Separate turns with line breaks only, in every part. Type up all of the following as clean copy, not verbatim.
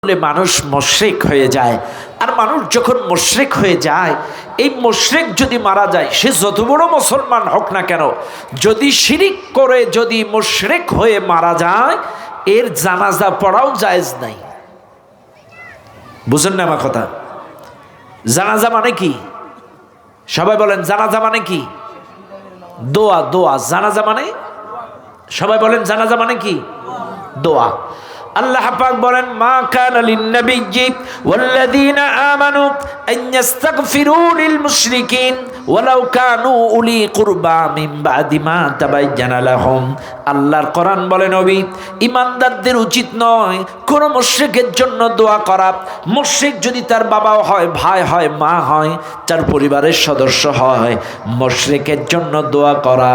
মানুষ মুশরিক হয়ে যায়। আর মানুষ যখন মুশরিক হয়ে যায়, এই মুশরিক যদি মারা যায়, সে যত বড় মুসলমান হোক না কেন, যদি শিরিক করে যদি মুশরিক হয়ে মারা যায়, এর জানাজা পড়াও জায়েজ নাই। বুঝেন না আমার কথা? জানাজা মানে কি? সবাই বলেন জানাজা মানে কি? দোয়া। দোয়া। জানাজা মানে? সবাই বলেন জানাজা মানে কি? দোয়া। আল্লাহ পাক বলেন, মা কানা লিন-নাবিয়্যি ওয়াল্লাযীনা আমানু আন ইস্তাগফিরু লিল মুশরিকিন ওয়ালাউ কানু উলি কুরবা মিন বাদি মা তাবায়্যানা লাহুম। আল্লাহর কোরআন বলে, নবী, ঈমানদারদের উচিত নয় কোন মুশরিকের জন্য দোয়া করা। মুশরিক যদি তার বাবা হয়, ভাই হয়, মা হয়, তার পরিবারের সদস্য হয়, মুশরিকের জন্য দোয়া করা।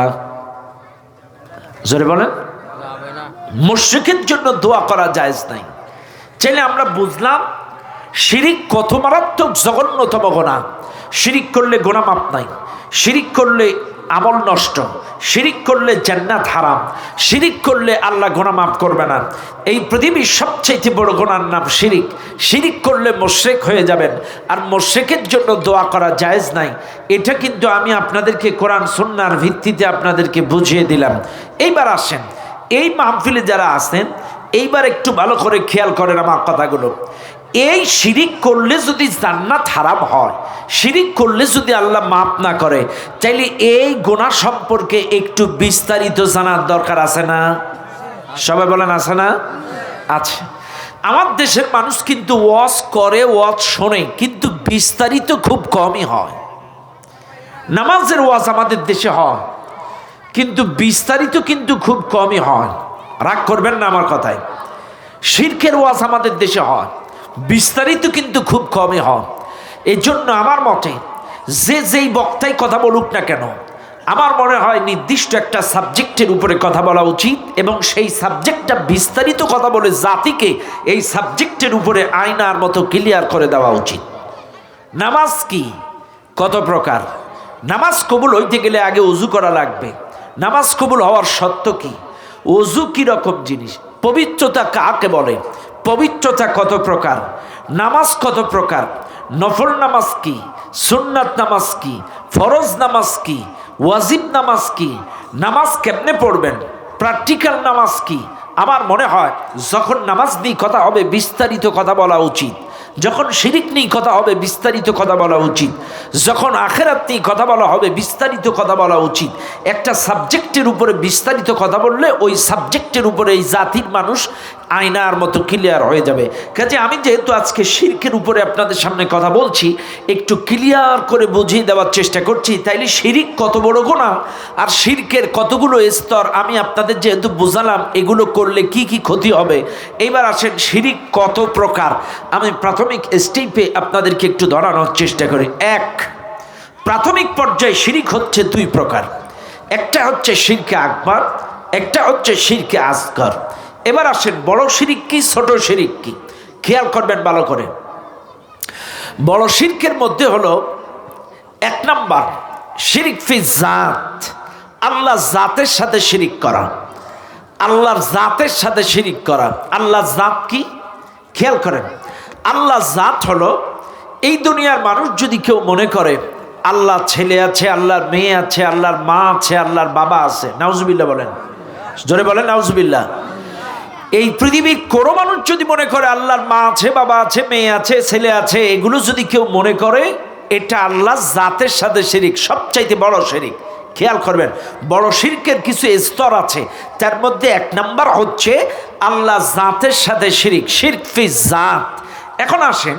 জোরে বলেন। মুশরিকের জন্য দোয়া করা জায়েজ নাই। চাইলে আমরা বুঝলাম শিরিক কত মারাত্মক জঘন্যতম গুনাহ। শিরিক করলে গুনাহ মাপ নাই, শিরিক করলে আমল নষ্ট, শিরিক করলে জান্নাত হারাম, শিরিক করলে আল্লাহ গুনাহ মাফ করবে না। এই পৃথিবীর সবচেয়ে বড় গুনাহর নাম শিরিক। শিরিক করলে মুশরিক হয়ে যাবেন। আর মুশরিকের জন্য দোয়া করা জায়েজ নাই। এটা কিন্তু আমি আপনাদেরকে কোরআন সুন্নাহর ভিত্তিতে আপনাদেরকে বুঝিয়ে দিলাম। এইবার আসেন, এই মাহফিলে যারা আছেন, এইবার একটু ভালো করে খেয়াল করেন আমার কথাগুলো। এই শিরিক করলে যদি জান্নাত হারাম হয়, শিরিক করলে যদি আল্লাহ মাফ না করে, তাইলে এই গুনাহ সম্পর্কে একটু বিস্তারিত জানার দরকার আছে না? সবাই বলেন আছে না? আছে। আমার দেশের মানুষ কিন্তু ওয়াজ করে, ওয়াজ শোনে, কিন্তু বিস্তারিত খুব কমই হয়। নামাজের ওয়াজ আমাদের দেশে হয়, কিন্তু বিস্তারিত কিন্তু খুব কমই হয়। রাগ করবেন না আমার কথায়। শিরকের ওয়াজ আমাদের দেশে হয়, বিস্তারিত কিন্তু খুব কমই হয়। এই জন্য আমার মতে যেই বক্তাই কথা বলুক না কেন, আমার মনে হয় নির্দিষ্ট একটা সাবজেক্টের উপরে কথা বলা উচিত, এবং সেই সাবজেক্টটা বিস্তারিত কথা বলে জাতিকে এই সাবজেক্টের উপরে আয়নার মতো ক্লিয়ার করে দেওয়া উচিত। নামাজ কি? কত প্রকার? নামাজ কবুল হইতে গেলে আগে ওযু করা লাগবে। নামাজ কবুল হওয়ার শর্ত কি? ওযু কি রকম জিনিস? পবিত্রতা কাকে বলে? পবিত্রতা কত প্রকার? নামাজ কত প্রকার? নফল নামাজ কি? সুন্নাত নামাজ কি? ফরজ নামাজ কি? ওয়াজিব নামাজ কি? নামাজ কেমনে পড়বেন? প্র্যাকটিক্যাল নামাজ কি? আমার মনে হয় যখন নামাজ নিয়ে কথা হবে বিস্তারিত কথা বলা উচিত, যখন শিরিক নিয়ে কথা হবে বিস্তারিত কথা বলা উচিত, যখন আখিরাত নিয়ে কথা বলা হবে বিস্তারিত কথা বলা উচিত। একটা সাবজেক্টের উপরে বিস্তারিত কথা বললে ওই সাবজেক্টের উপরে এই জাতির মানুষ আয়নার মতো ক্লিয়ার হয়ে যাবে। কাজে আমি যেহেতু আজকে শিরকের উপরে আপনাদের সামনে কথা বলছি, একটু ক্লিয়ার করে বুঝিয়ে দেওয়ার চেষ্টা করছি। তাইলে শিরিক কত বড় গুনাহ আর শিরকের কতগুলো স্তর আমি আপনাদের যেহেতু বুঝালাম, এগুলো করলে কি কি ক্ষতি হবে। এইবার আসেন শিরিক কত প্রকার, আমি প্রাথমিক স্টেপে আপনাদেরকে একটু ধরানোর চেষ্টা করি। এক, প্রাথমিক পর্যায়ে শিরিক হচ্ছে দুই প্রকার। একটা হচ্ছে শিরকে আকবার, একটা হচ্ছে শিরকে আসগর। এবার আসেন বড় শিরিক কি, ছোট শিরিক কি, খেয়াল করবেন ভালো করে। বড় শিরকের মধ্যে হলো এক নাম্বার শিরিক ফি জাত, আল্লাহ জাতের সাথে শিরিক করা। আল্লাহর জাতের সাথে শিরিক করা। আল্লাহর জাত কি? খেয়াল করেন, আল্লাহ জাত হলো, এই দুনিয়ার মানুষ যদি কেউ মনে করে আল্লাহর ছেলে আছে, আল্লাহর মেয়ে আছে, আল্লাহর মা আছে, আল্লাহর বাবা আছে, নাউজুবিল্লাহ বলেন, জোরে বলেন নাউজুবিল্লাহ। এই পৃথিবীর কোনো মানুষ যদি মনে করে আল্লাহর মা আছে, বাবা আছে, মেয়ে আছে, ছেলে আছে, এগুলো যদি কেউ মনে করে, এটা আল্লাহ জাতের সাথে শিরিক, সবচাইতে বড় শিরিক। খেয়াল করবেন, বড় শিরকের কিছু স্তর আছে, তার মধ্যে এক নাম্বার হচ্ছে আল্লাহ জাতের সাথে শিরিক, শিরক ফি জাত। এখন আসেন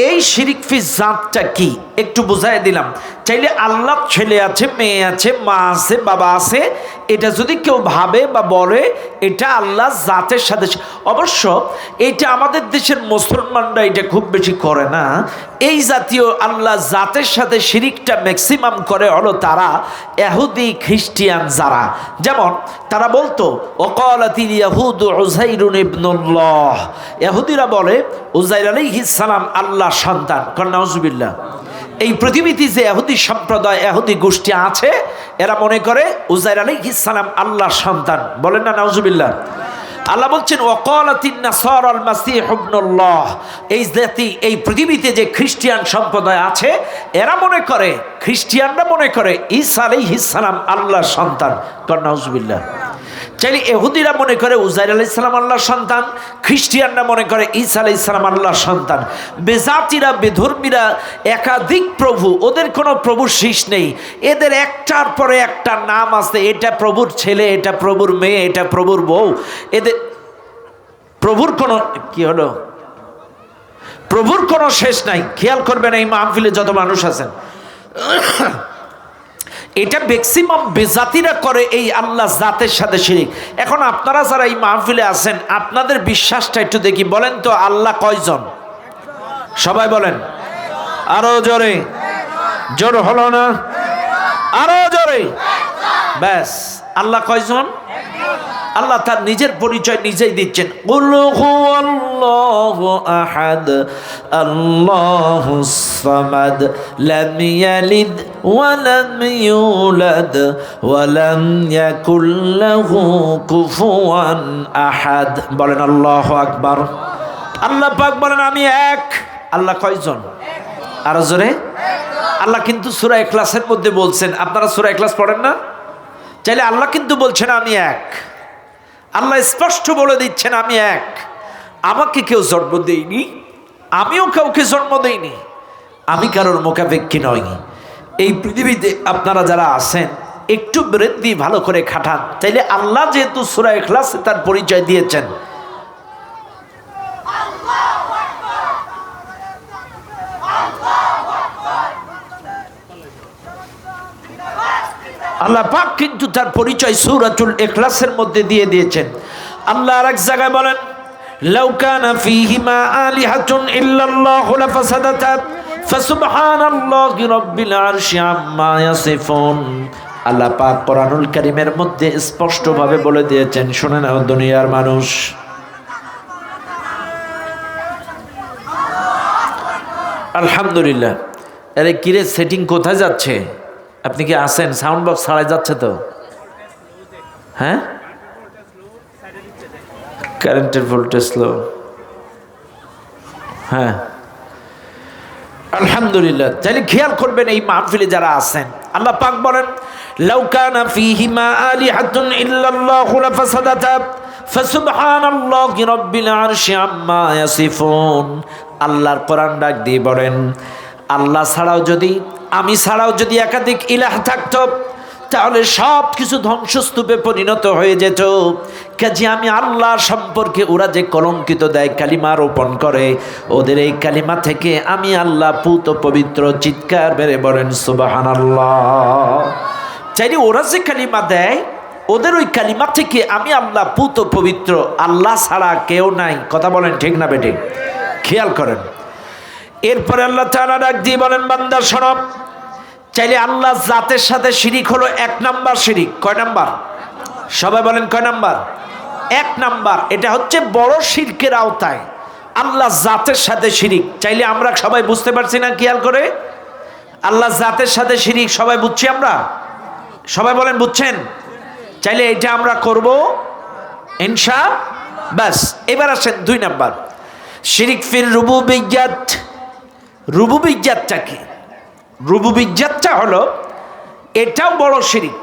এই শিরিক ফি জাতটা কি একটু বুঝাই দিলাম। চাইলে আল্লাহ ছেলে আছে, মেয়ে আছে, মা আছে, বাবা আছে, এটা যদি কেউ ভাবে বা বলে, এটা আল্লাহ জাতের সাথে। অবশ্য এটা আমাদের দেশের মুসলমানরা এটা খুব বেশি করে না। এই জাতীয় আল্লাহ জাতের সাথে শিরিকটা ম্যাক্সিমাম করে হলো তারা ইহুদি খ্রিস্টিয়ান যারা। যেমন তারা বলতো ওয়াকালাতিল ইয়াহুদু উযাইরুন ইবনুল্লাহ, ইহুদিরা বলে উযাইর আলাইহিস সালাম আল্লাহর সন্তান। কারণ নাউজুবিল্লাহ, এই পৃথিবীতে যে ইহুদি সম্প্রদায়, ইহুদি গোষ্ঠী আছে, এরা মনে করে উযাইর আলাইহিস সালাম আল্লাহর সন্তান। বলেন না নাউজুবিল্লাহ। আল্লাহ বলছেন ওয়াকালাতিন নাসারা আল মাসীহ ইবনুল্লাহ, এই জাতি, এই পৃথিবীতে যে খ্রিস্টান সম্প্রদায় আছে এরা মনে করে, খ্রিস্টানরা মনে করে ঈসা আলাইহিস সালাম আল্লাহর সন্তান। নাউজুবিল্লাহ। চাইলে ইহুদিরা মনে করে উজাইর আলাইহিস সালাম আল্লাহর সন্তান, খ্রিস্টানরা মনে করে ঈসা আলাইহিস সালাম আল্লাহর সন্তান। বেজাতিরা, বেধর্মীরা একাধিক প্রভু, ওদের কোনো প্রভুর শীষ নেই, এদের একটার পরে একটা নাম আছে, এটা প্রভুর ছেলে, এটা প্রভুর মেয়ে, এটা প্রভুর বউ, এদের প্রভুর কোনো কি হলো, প্রভুর কোনো শেষ নাই। খেয়াল করবেন এই মাহফিলে যত মানুষ আছেন, এটা ম্যাক্সিমাম বেজাতিরা করে এই আল্লাহ জাতের সাথে শিরিক। এখন আপনারা যারা এই মাহফিলে আছেন আপনাদের বিশ্বাসটা একটু দেখি, বলেন তো আল্লাহ কয়জন? সবাই বলেন, আরো জোরে। জোর হলো না, আরো জোরে। ব্যাস, আল্লাহ কয়জন? আল্লাহ তার নিজের পরিচয় নিজেই দিচ্ছেন, কুল হুয়াল্লাহু আহাদ আল্লাহুস সামাদ লাম ইয়ালিদ ওয়া লাম ইউলাদ ওয়া লাম ইয়াকুল লাহু কুফুয়ান আহাদ। বলেন আল্লাহু আকবার। আল্লাহ পাক বলেন আমি এক। আল্লাহ কয়জন? আরো জোরে। আল্লাহ কিন্তু সূরা ইখলাসের মধ্যে বলছেন, আপনারা সূরা ইখলাস পড়েন না? চাইলে আল্লাহ কিন্তু বলছেন আমি এক। আল্লাহ স্পষ্ট বলে দিচ্ছেন আমি এক। আমাকে কেউ জন্ম দেয়নি, আমিও কাউকে জন্ম দেইনি, আমি কারোর মোকাবেক্ষী নই। এই পৃথিবীতে আপনারা যারা আছেন একটু বৃদ্ধি ভালো করে খাটান, তাইলে আল্লাহ যেহেতু সূরা ইখলাসে তার পরিচয় দিয়েছেন। আল্লাহ পাক কিন্তু তার পরিচয় সূরাতুল ইখলাসের মধ্যে দিয়ে দিয়েছেন। আল্লাহ আরেক জায়গায় বলেন, লাউ কানা ফীহিমা আলিহাতুন ইল্লাল্লাহু লাফাসাদাতা ফাসুবহানাল্লাহি রাব্বিল আরশি আম্মা ইয়াসিফুন। আল্লাহ পাক কোরআনুল কারীমের মধ্যে স্পষ্টভাবে বলে দিয়েছেন, শুনে নাও দুনিয়ার মানুষ। আলহামদুলিল্লাহ। আরে কিরে সেটিং কোথায় যাচ্ছে? আপনি কি আছেন? সাউন্ড বক্স ছাড়াই যাচ্ছে তো? হ্যাঁ, কারেন্টের ভোল্টেজ লো। হ্যাঁ, আলহামদুলিল্লাহ। তাহলে খেয়াল করবেন এই মাহফিলে যারা আছেন, আল্লাহ পাক বলেন লাউ কানা ফীহিমা আলিহাতুন ইল্লাল্লাহু লাফাসাদাতা ফাসুবহানাল্লাহি রাব্বিল আরশি আম্মা ইয়াসিফুন। আল্লাহর কোরআন ডাক দিয়ে বলেন, আল্লাহ ছাড়াও যদি, আমি ছাড়াও যদি একাধিক ইলাহ থাকতো তাহলে সব কিছু ধ্বংসস্তূপে পরিণত হয়ে যেত। কাজে আমি আল্লাহ সম্পর্কে ওরা যে কলঙ্কিত দেয়, কালিমা রোপণ করে, ওদের এই কালিমা থেকে আমি আল্লাহ পুত পবিত্র। চিৎকার বেড়ে বলেন সুবহানাল্লাহ। চাইলে ওরা যে কালিমা দেয় ওদের ওই কালিমা থেকে আমি আল্লাহ পুত পবিত্র। আল্লাহ ছাড়া কেউ নাই। কথা বলেন ঠিক না বেঠিক? খেয়াল করেন। এরপরে আল্লাহ তাআলা ডাক দিয়ে বলেন, বান্দা শোনো, চাইলে আল্লাহ জাতের সাথে শিরিক হলো এক নাম্বার শিরিক। কয় নাম্বার? সবাই বলেন কয় নাম্বার? এক নাম্বার। এটা হচ্ছে বড় শিরকের আওতায় আল্লাহ জাতের সাথে শিরিক। চাইলে আমরা সবাই বুঝতে পারছি না? খেয়াল করে, আল্লাহ জাতের সাথে শিরিক সবাই বুঝছি আমরা? সবাই বলেন বুঝছেন? চাইলে এটা আমরা করব ইনশাআল্লাহ। ব্যাস, এবার আসেন 2 নাম্বার, শিরিক ফির রুবুবিয়্যাত। রুবুবিয়্যাতটা কি? রুবুবিয়্যাতটা হলো, এটাও বড় শিরিক,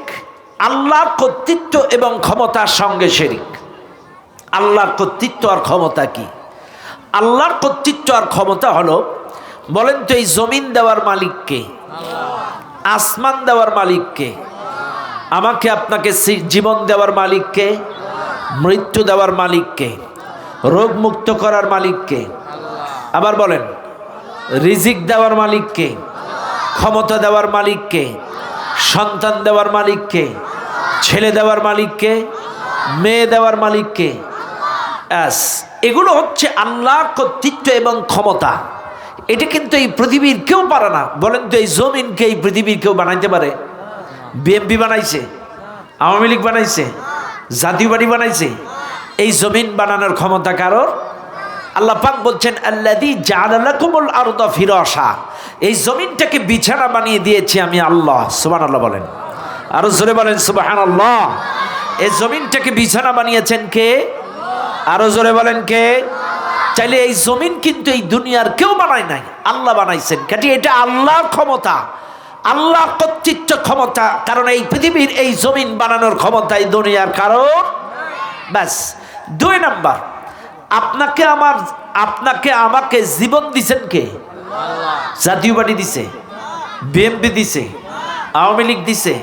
আল্লাহর কর্তৃত্ব এবং ক্ষমতার সঙ্গে শিরিক। আল্লাহর কর্তৃত্ব আর ক্ষমতা কি? আল্লাহর কর্তৃত্ব আর ক্ষমতা হলো, বলেন তো এই জমিন দেওয়ার মালিক কে? আসমান দেওয়ার মালিক কে? আমাকে আপনাকে জীবন দেওয়ার মালিক কে? মৃত্যু দেওয়ার মালিক কে? রোগ মুক্ত করার মালিক কে? আবার বলেন, রিজিক দেওয়ার মালিক কে? ক্ষমতা দেওয়ার মালিক কে? সন্তান দেওয়ার মালিক কে? ছেলে দেওয়ার মালিক কে? মেয়ে দেওয়ার মালিক কে? এগুলো হচ্ছে আল্লাহর কর্তৃত্ব এবং ক্ষমতা। এটা কিন্তু এই পৃথিবীর কেউ পারে না। বলেন তো এই জমিনকে এই পৃথিবীর কেউ বানাইতে পারে? বিএনপি বানাইছে, আওয়ামী লীগ বানাইছে, জাতীয় পার্টি বানাইছে? এই জমিন বানানোর ক্ষমতা কারোর? আল্লাহ পাক বলছেন আল্লাযী জাআলা লাকুমুল আরদা ফিরাশা, এই জমিনটাকে বিছানা বানিয়ে দিয়েছি আমি আল্লাহ। সুবহানাল্লাহ বলেন, আরো জোরে বলেন সুবহানাল্লাহ। এই জমিনটাকে বিছানা বানিয়েছেন কে? আরো জোরে বলেন কে? চাইলে এই জমিন কিন্তু এই দুনিয়ার কেউ বানায় নাই, আল্লাহ বানাইছেন। কাজে এটা আল্লাহর ক্ষমতা, আল্লাহ কর্তৃত্ব ক্ষমতা। কারণ এই পৃথিবীর এই জমিন বানানোর ক্ষমতা এই দুনিয়ার কারণ। ব্যাস। 2 নাম্বার, আপনাকে আমাকে জীবন দিছেন কে? জাতীয় পার্টি দিছে, বিএনপি দিছে, আওয়ামী লীগ দিছে,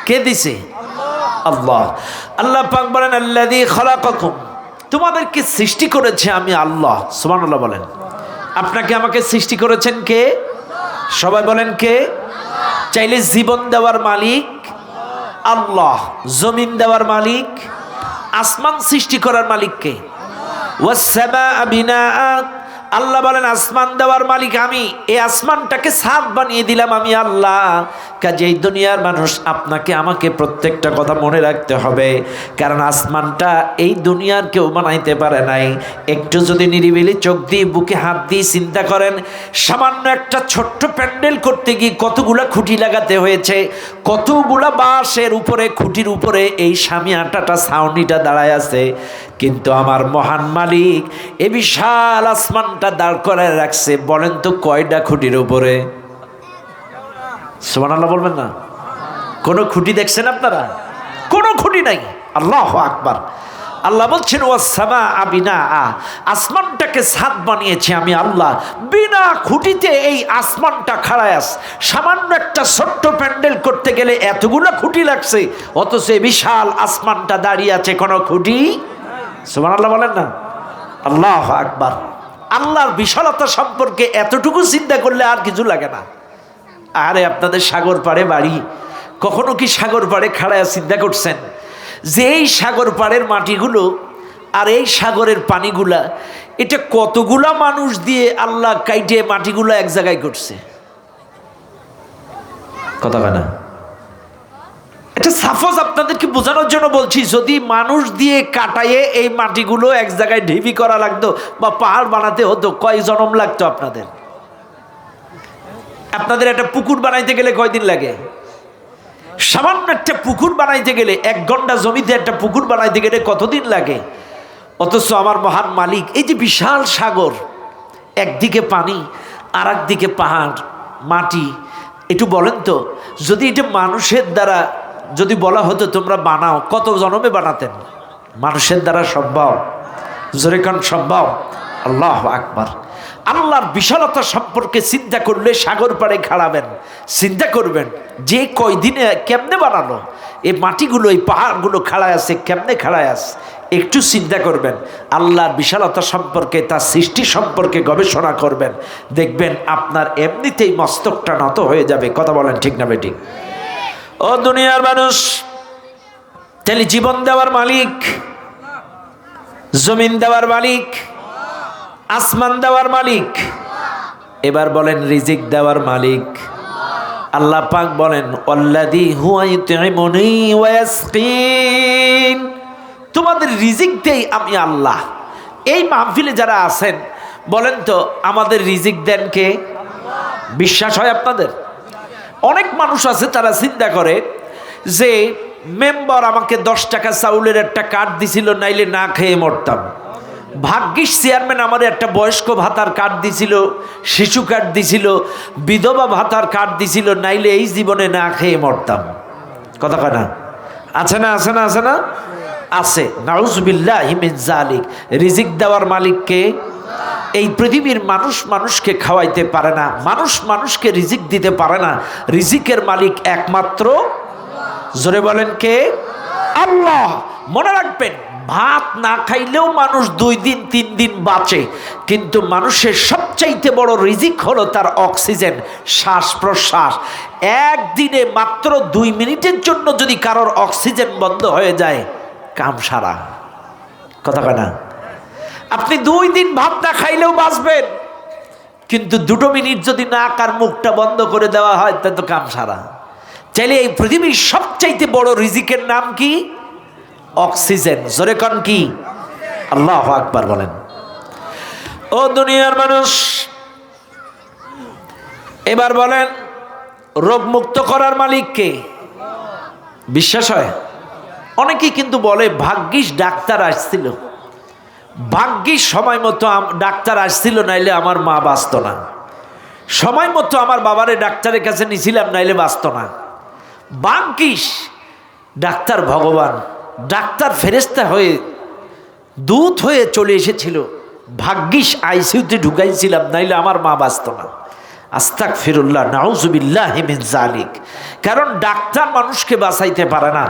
কে দিছে? আল্লাহ। আল্লাহ পাক বলেন আল্লাযী খালাকাকুম, তোমাদেরকে সৃষ্টি করেছে আমি আল্লাহ। সুবহানাল্লাহ বলেন। আপনাকে আমাকে সৃষ্টি করেছেন কে? সবাই বলেন কে? চাইলে জীবন দেওয়ার মালিক আল্লাহ, জমিন দেওয়ার মালিক, আসমান সৃষ্টি করার মালিক কে? ওয়াস সামাআ বিনাআ, আল্লাহ বলেন আসমান দেওয়ার মালিক আমি, এই আসমানটাকে ছাদ বানিয়ে দিলাম আমি আল্লাহ। কাজে এই দুনিয়ার মানুষ আপনাকে আমাকে প্রত্যেকটা কথা মনে রাখতে হবে, কারণ আসমানটা এই দুনিয়ার কেউ বানাইতে পারে নাই। একটু যদি নিরিবিলি চোখ দিয়ে বুকে হাত দিয়ে চিন্তা করেন, সামান্য একটা ছোট্ট প্যান্ডেল করতে গিয়ে কতগুলা খুঁটি লাগাতে হয়েছে, কতগুলা বাঁশের উপরে, খুঁটির উপরে এই সামিয়াটাটা ছাউনিটা দাঁড়ায় আছে। কিন্তু আমার মহান মালিক এ বিশাল আসমানটা দাঁড় করায় রাখছে, বলেন তো কয়টা খুঁটির উপরে? সুবহানাল্লাহ বলবেন না? কোন খুঁটি দেখছেন আপনারা? কোনো খুঁটি নাই। আল্লাহু আকবার। আল্লাহ বলছেন ওয়াস সামাআ বিনাআ, আসমানটাকে ছাদ বানিয়েছি আমি আল্লাহ। বিনা খুঁটিতে এই আসমানটা খাড়ায় আছে। সামান্য একটা ছোট্ট প্যান্ডেল করতে গেলে এতগুলো খুঁটি লাগছে, অথচ বিশাল আসমানটা দাঁড়িয়ে আছে, কোনো খুঁটি। সুবহানাল্লাহ বলেন না? আল্লাহু আকবার। আল্লাহর বিশালতা সম্পর্কে এতটুকু চিন্তা করলে আর কিছু লাগে না। আরে আপনাদের সাগর পাড়ে বাড়ি, কখনো কি সাগর পাড়ে খাড়ায় চিন্তা করছেন যে এই সাগর পাড়ের মাটিগুলো আর এই সাগরের পানিগুলা, এটা কতগুলা মানুষ দিয়ে আল্লাহ কাইটে মাটিগুলো এক জায়গায় করছে? কথা বলে না? এটা সাপোজ আপনাদেরকে বোঝানোর জন্য বলছি, যদি মানুষ দিয়ে কাটাইয়ে এই মাটিগুলো এক জায়গায় ঢিবি করা লাগতো বা পাহাড় বানাতে হতো, কয় জনম লাগতো আপনাদের? আপনাদের একটা পুকুর বানাইতে গেলে কয়দিন লাগে? সামান্য একটা পুকুর বানাইতে গেলে 1 ঘন্টা জমিতে একটা পুকুর বানাইতে গেলে কতদিন লাগে? অথচ আমার মহান মালিক এই যে বিশাল সাগর, একদিকে পানি আর একদিকে পাহাড় মাটি, একটু বলেন তো, যদি এটা মানুষের দ্বারা যদি বলা হতো তোমরা বানাও, কত জনমে বানাতেন? মানুষের দ্বারা সম্ভব? জোরে কান সম্ভব? আল্লাহু আকবার। আল্লাহর বিশালতা সম্পর্কে চিন্তা করলে সাগর পাড়ে খাড়াবেন, চিন্তা করবেন যে কয়দিনে কেমনে বানালো এই মাটিগুলো, এই পাহাড়গুলো খাড়ায় আছে, কেমনে খাড়ায় আছে, একটু চিন্তা করবেন। আল্লাহর বিশালতা সম্পর্কে, তার সৃষ্টি সম্পর্কে গবেষণা করবেন, দেখবেন আপনার এমনিতেই মস্তকটা নত হয়ে যাবে। কথা বলেন ঠিক না বেঠিক? ও দুনিয়ার মানুষ, তাহলে জীবন দেওয়ার মালিক, জমিন দেওয়ার মালিক, আসমান দেওয়ার মালিক, এবার বলেন রিজিক দেওয়ার মালিক। আল্লাহ পাক বলেন আল্লাযী হুয়া ইউতঈমুনি ওয়া ইয়াসকিন, তোমাদের রিজিক দেই আমি আল্লাহ। এই মাহফিলে যারা আছেন বলেন তো আমাদের রিজিক দেন কে? বিশ্বাস হয় আপনাদের? অনেক মানুষ আছে তারা চিন্তা করে যে মেম্বার আমাকে 10 টাকা চাউলের একটা কার্ড দিছিল, নাইলে না খেয়ে মরতাম। ভাগ্যিস চেয়ারম্যান আমার একটা বয়স্ক ভাতার কার্ড দিছিল, শিশু কার্ড দিছিল, বিধবা ভাতার কার্ড দিছিল, নাইলে এই জীবনে না খেয়ে মরতাম। কথা কয় না? আছে না? আছে না? আছে না? আছে। নাউজুবিল্লাহি মিন যালিক। রিজিক দেওয়ার মালিক কে? এই পৃথিবীর মানুষ মানুষকে খাওয়াইতে পারে না, মানুষ মানুষকে রিজিক দিতে পারে না। রিজিকের মালিক একমাত্র, জোরে বলেন কে? আল্লাহ। মনে রাখবেন, ভাত না খাইলেও মানুষ 2 দিন 3 দিন বাঁচে, কিন্তু মানুষের সবচাইতে বড় রিজিক হলো তার অক্সিজেন, শ্বাস প্রশ্বাস। একদিনে মাত্র 2 মিনিটের জন্য যদি কারোর অক্সিজেন বন্ধ হয়ে যায়, কাম সারা। কথা কয় না? আপনি 2 দিন ভাত না খাইলেও বাঁচবেন, কিন্তু 2 মিনিট যদি নাক আর মুখটা বন্ধ করে দেওয়া হয় তা তো কাম সারা। চাইলে এই পৃথিবীর সবচাইতে বড় রিজিকের নাম কি? অক্সিজেন। জোরে কন কি? আল্লাহু আকবার বলেন। ও দুনিয়ার মানুষ, এবার বলেন রোগ মুক্ত করার মালিক কে? বিশ্বাস হয়? অনেকেই কিন্তু বলে ভাগ্যিস ডাক্তার আসছিল, ভাগ্যিস সময় মতো ডাক্তার আসছিল, নাইলে আমার মা বাঁচত না। সময় মতো আমার বাবারে ডাক্তারের কাছে নিয়েছিলাম, নাইলে বাঁচত না। ভাগ্যিস ডাক্তার ভগবান, ডাক্তার ফেরেশতা হয়ে দূত হয়ে চলে এসেছিল। ভাগ্যিস আইসিইউতে ঢুকাইছিলাম, নাইলে আমার মা বাঁচত না। আস্তাগফিরুল্লাহ, নাউযুবিল্লাহি মিন যালিক। কারণ ডাক্তার মানুষকে বাঁচাইতে পারে না,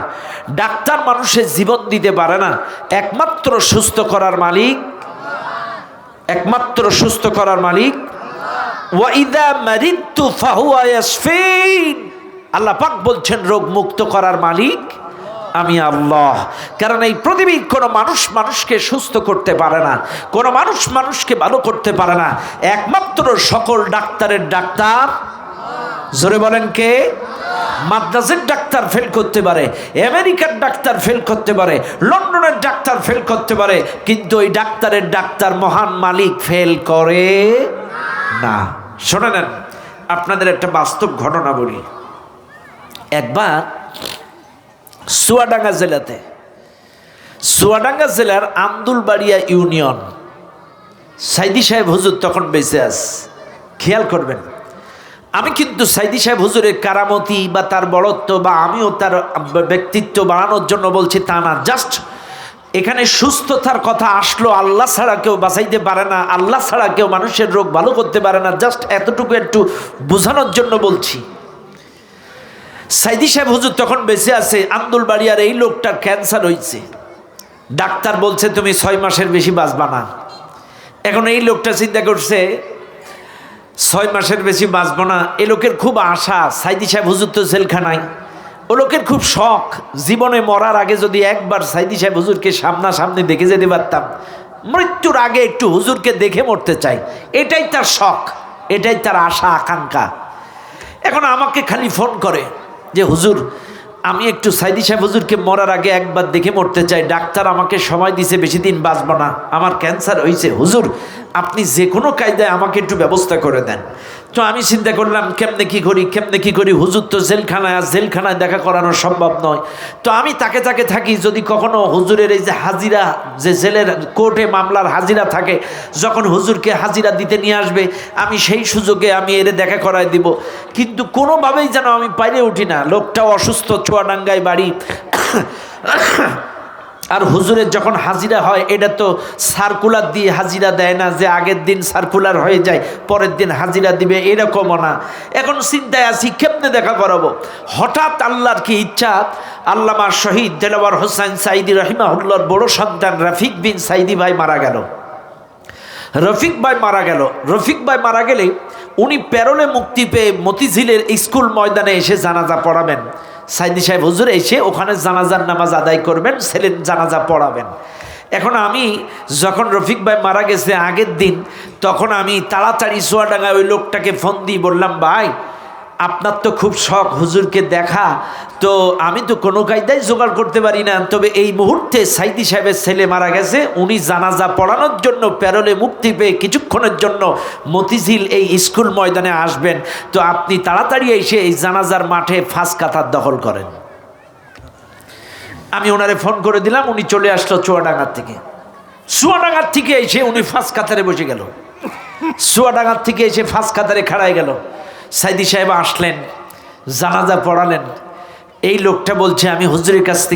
ডাক্তার মানুষের জীবন দিতে পারে না। একমাত্র সুস্থ করার মালিক, একমাত্র সুস্থ করার মালিক। ওয়া ইযা মারিদতু ফাহুয়া ইয়াশফিন, আল্লাহ পাক বলছেন রোগ মুক্ত করার মালিক আমি আল্লাহ। কারণ এই পৃথিবীর কোনো মানুষ মানুষকে সুস্থ করতে পারে না, কোনো মানুষ মানুষকে ভালো করতে পারে না। একমাত্র সকল ডাক্তারের ডাক্তার, জোরে বলেন কে? মাদ্রাসের ডাক্তার ফেল করতে পারে, আমেরিকার ডাক্তার ফেল করতে পারে, লন্ডনের ডাক্তার ফেল করতে পারে, কিন্তু ওই ডাক্তারের ডাক্তার মহান মালিক ফেল করে না। শোনে নেন, আপনাদের একটা বাস্তব ঘটনা বলি। একবার চুয়াডাঙ্গা জেলাতে, চুয়াডাঙ্গা জেলার আন্দুলবাড়িয়া ইউনিয়ন, সাইদি সাহেব হুজুর তখন বেঁচে আছে। খেয়াল করবেন, আমি কিন্তু সাইদি সাহেব হুজুরের কারামতি বা তার বড়ত্ব বা আমিও তার ব্যক্তিত্ব বাড়ানোর জন্য বলছি তা না। জাস্ট এখানে সুস্থতার কথা আসলো, আল্লাহ ছাড়া কেউ বাঁচাইতে পারে না, আল্লাহ ছাড়া কেউ মানুষের রোগ ভালো করতে পারে না। জাস্ট এতটুকু একটু বোঝানোর জন্য বলছি। সাইদি সাহেব হুজুর তখন বেঁচে আছে। আন্দুলবাড়িয়ার এই লোকটার ক্যান্সার হয়েছে। ডাক্তার বলছে তুমি 6 মাসের বেশি বাঁচবা না। এখন এই লোকটা চিন্তা করছে 6 মাসের বেশি বাঁচবো না। এ লোকের খুব আশা, সাইদি সাহেব হুজুর তো জেলখানায়। ও লোকের খুব শখ, জীবনে মরার আগে যদি একবার সাইদি সাহেব হুজুরকে সামনাসামনি দেখে যেতে পারতাম, মৃত্যুর আগে একটু হুজুরকে দেখে মরতে চাই। এটাই তার শখ, এটাই তার আশা আকাঙ্ক্ষা। এখন আমাকে খালি ফোন করে যে হুজুর, আমি একটু সাইদি সাহেব হুজুরকে মরার আগে একবার দেখে মরতে চাই। ডাক্তার আমাকে সময় দিছে, বেশি দিন বাঁচব না, আমার ক্যান্সার হয়েছে। হুজুর আপনি যে কোনো কায়দায় আমাকে একটু ব্যবস্থা করে দেন। তো আমি চিন্তা করলাম কেমনে কি করি। হুজুর তো জেলখানায়, আর জেলখানায় দেখা করানো সম্ভব নয়। তো আমি তাকে থাকি, যদি কখনো হুজুরের এই যে হাজিরা, যে জেলের কোর্টে মামলার হাজিরা থাকে, যখন হুজুরকে হাজিরা দিতে নিয়ে আসবে, আমি সেই সুযোগে আমি এর দেখা করায় দিব। কিন্তু কোনোভাবেই যেন আমি পাইরে উঠি না। লোকটাও অসুস্থ, চুয়াডাঙ্গায় বাড়ি। আর হুজুরের যখন হাজিরা হয়, এটা তো সার্কুলার দিয়ে হাজিরা দেয় না, যে আগের দিন সার্কুলার হয়ে যায় পরের দিন হাজিরা দিবে, এরকমও না। এখন চিন্তায় আছি কেমনে দেখা করাবো। হঠাৎ আল্লাহর কি ইচ্ছা, আল্লামা শহীদ দেলাওয়ার হোসেন সাইদি রহিমাহুল্লাহর বড় সন্তান রফিক বিন সাইদি ভাই মারা গেল। রফিক ভাই মারা গেলে উনি প্যারোলে মুক্তি পেয়ে মতিঝিলের স্কুল ময়দানে এসে জানাজা পড়াবেন। সাইদি সাহেব হুজুর এসে ওখানে জানাজার নামাজ আদায় করবেন, ছেলের জানাজা পড়াবেন। এখন আমি যখন রফিক ভাই মারা গেছে আগের দিন, তখন আমি তাড়াতাড়ি চুয়াডাঙ্গায় ওই লোকটাকে ফোন দিয়ে বললাম, ভাই আপনার তো খুব শখ হুজুরকে দেখা, তো আমি তো কোনো কায়দায় জোগাড় করতে পারি না, তবে এই মুহূর্তে সাইদি সাহেবের ছেলে মারা গেছে, উনি জানাজা পড়ানোর জন্য প্যারোলে মুক্তি পেয়ে কিছুক্ষণের জন্য মতিঝিল এই স্কুল ময়দানে আসবেন, তো আপনি তাড়াতাড়ি এসে এই জানাজার মাঠে 5 কাতার দখল করেন। আমি ওনারে ফোন করে দিলাম, উনি চলে আসলো চুয়াডাঙ্গার থেকে এসে উনি 5 কাতারে বসে গেল। চুয়াডাঙ্গার থেকে এসে 5 কাতারে খাড়ায় গেল। সাইদি সাহেব আসলেন, জানাজা পড়ালেন। এই লোকটা বলছে আমি হুজুরের কাছ থেকে